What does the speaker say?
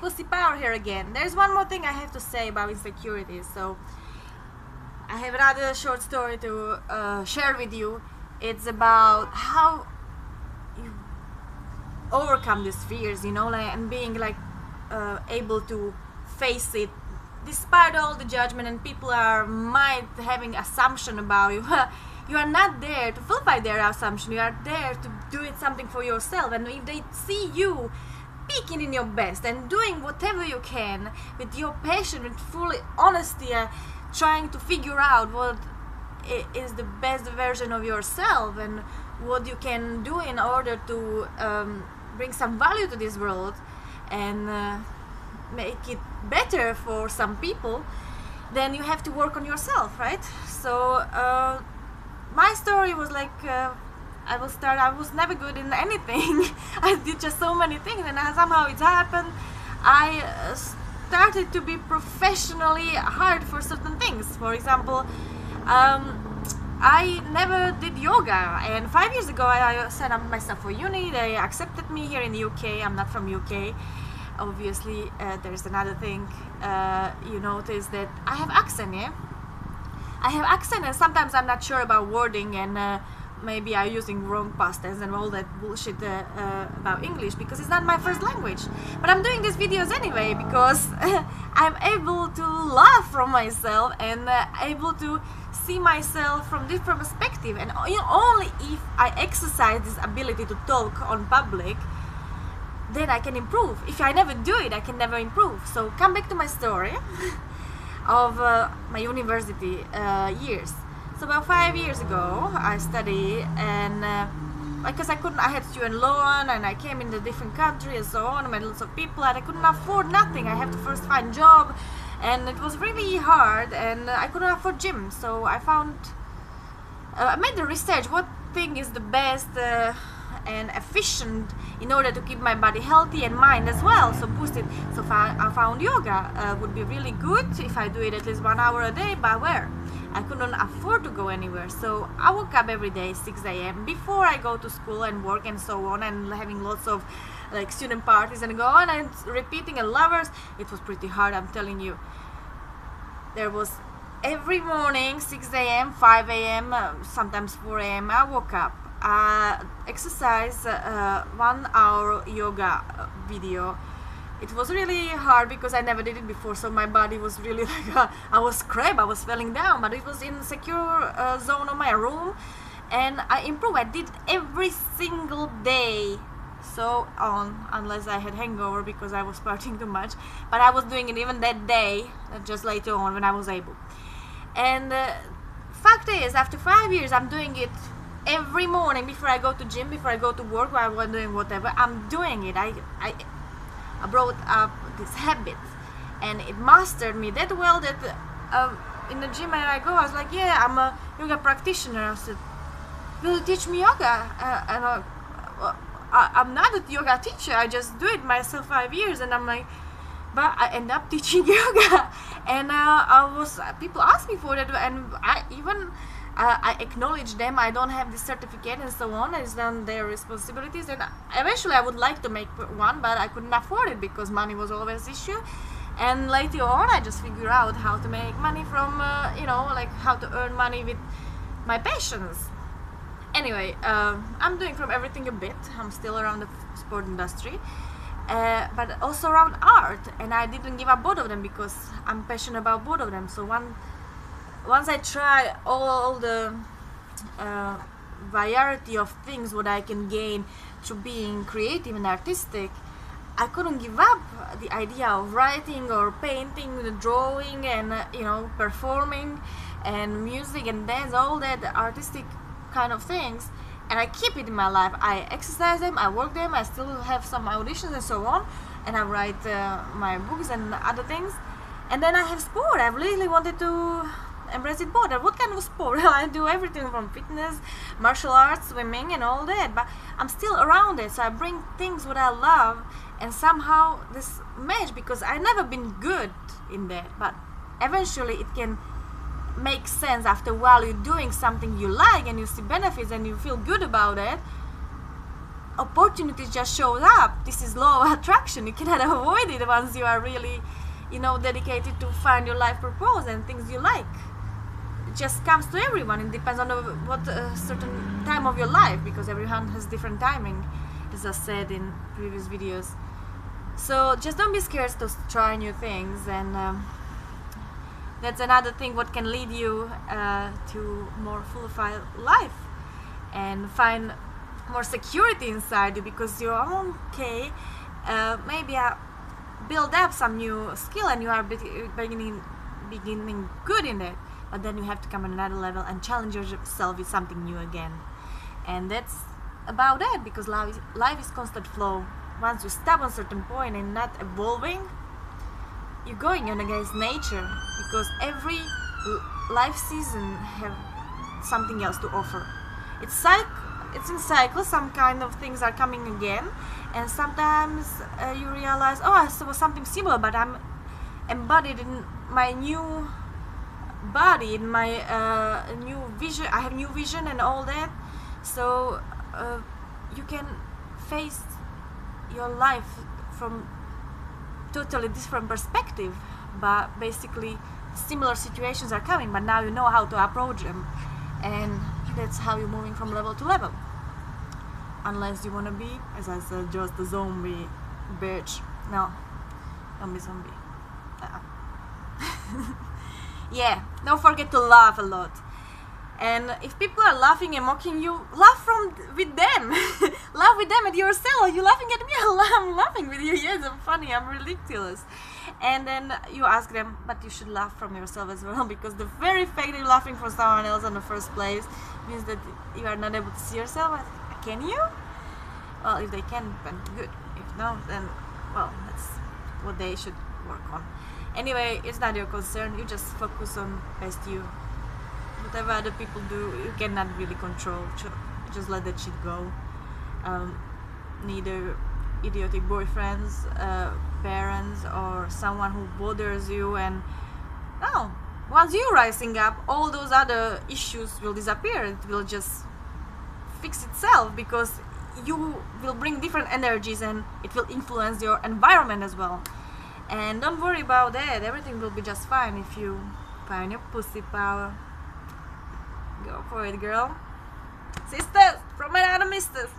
pussy power here again. There's one more thing I have to say about insecurities. So I have another short story to share with you. It's about how you overcome these fears, you know, like, and being like able to face it despite all the judgment, and people might having assumption about you. You are not there to fulfill their assumption. You are there to do it something for yourself. And if they see you peaking in your best and doing whatever you can with your passion, with full honesty, trying to figure out what is the best version of yourself and what you can do in order to bring some value to this world and make it better for some people, then you have to work on yourself, right? So my story was like, I was never good in anything. I did just so many things, and somehow it happened. I started to be professionally hired for certain things. For example, I never did yoga, and 5 years ago I signed up myself for uni. They accepted me here in the UK. I'm not from UK. Obviously, there's another thing. You notice that I have accent, yeah? I have accent, and sometimes I'm not sure about wording, and maybe I'm using wrong past tense and all that bullshit about English, because it's not my first language. But I'm doing these videos anyway because I'm able to laugh from myself and able to see myself from different perspective. And only if I exercise this ability to talk on public, then I can improve. If I never do it, I can never improve. So come back to my story of my university years. So about 5 years ago, I studied, and because I had student loan, and I came in a different country and so on, I met lots of people, and I couldn't afford nothing. I had to first find job, and it was really hard, and I couldn't afford gym. So I made the research, what thing is the best and efficient in order to keep my body healthy and mind as well, so boost it. So I found yoga would be really good if I do it at least 1 hour a day, but where? I couldn't afford to go anywhere. So I woke up every day 6 a.m. before I go to school and work and so on, and having lots of like student parties and go on and repeating and lovers. It was pretty hard, I'm telling you. There was every morning 6 a.m., 5 a.m., sometimes 4 a.m. I woke up, exercise, 1 hour yoga video. It was really hard because I never did it before, so my body was really like I was crap, I was falling down, but it was in a secure zone of my room, and I improved. I did every single day, so on, unless I had hangover because I was partying too much, but I was doing it even that day, just later on when I was able. And fact is, after 5 years, I'm doing it every morning before I go to gym, before I go to work, while I'm doing whatever. I'm doing it. I brought up this habit, and it mastered me that well that in the gym when I go, I was like, yeah, I'm a yoga practitioner. I said, will you teach me yoga? And I'm not a yoga teacher, I just do it myself 5 years. And I'm like, but I end up teaching yoga, and people ask me for that, and I acknowledge them. I don't have the certificate and so on. It's done their responsibilities, and eventually I would like to make one, but I couldn't afford it because money was always an issue. And later on, I just figured out how to make money from, like how to earn money with my passions. Anyway, I'm doing from everything a bit. I'm still around the sport industry, but also around art, and I didn't give up both of them because I'm passionate about both of them. So once I try all the variety of things what I can gain through being creative and artistic, I couldn't give up the idea of writing or painting, drawing, and performing, and music and dance, all that artistic kind of things. And I keep it in my life. I exercise them, I work them, I still have some auditions and so on, and I write my books and other things. And then I have sport. I really wanted to embrace it both. What kind of sport? I do everything from fitness, martial arts, swimming, and all that, but I'm still around it. So I bring things what I love, and somehow this match, because I never been good in that, but eventually it can make sense after a while. You're doing something you like and you see benefits and you feel good about it. opportunities just show up. This is law of attraction. You cannot avoid it once you are really, dedicated to find your life purpose and things you like. It just comes to everyone. It depends on what certain time of your life, because everyone has different timing, as I said in previous videos. So just don't be scared to try new things, and that's another thing what can lead you to more fulfilled life and find more security inside you, because you're okay. Maybe build up some new skill and you are beginning good in it, but then you have to come on another level and challenge yourself with something new again. And that's about it, because life is constant flow. Once you stop on a certain point and not evolving, you're going against nature, because every life season have something else to offer. It's in cycle. Some kind of things are coming again, and sometimes you realize, oh, I saw something similar, but I'm embodied in my new body, in my new vision. I have new vision and all that. So you can face your life from totally different perspective, but basically similar situations are coming, but now you know how to approach them, and that's how you're moving from level to level. Unless you want to be, as I said, just a zombie bitch. No, don't be zombie. Yeah, don't forget to laugh a lot. And if people are laughing and mocking you, laugh with them. Laugh with them at yourself. You're laughing at me, I'm laughing with you. Yes, I'm funny, I'm ridiculous. And then you ask them, but you should laugh from yourself as well, because the very fact that you're laughing from someone else in the first place means that you are not able to see yourself. Can you? Well, if they can, then good. If no, then, well, that's what they should work on. Anyway, it's not your concern. You just focus on best you. Whatever other people do, you cannot really control. Just let that shit go. Neither idiotic boyfriends, parents, or someone who bothers you. And no, once you're rising up, all those other issues will disappear. It will just fix itself, because you will bring different energies and it will influence your environment as well. And don't worry about that. Everything will be just fine if you find your pussy power. Go for it, girl. Sisters from another misters.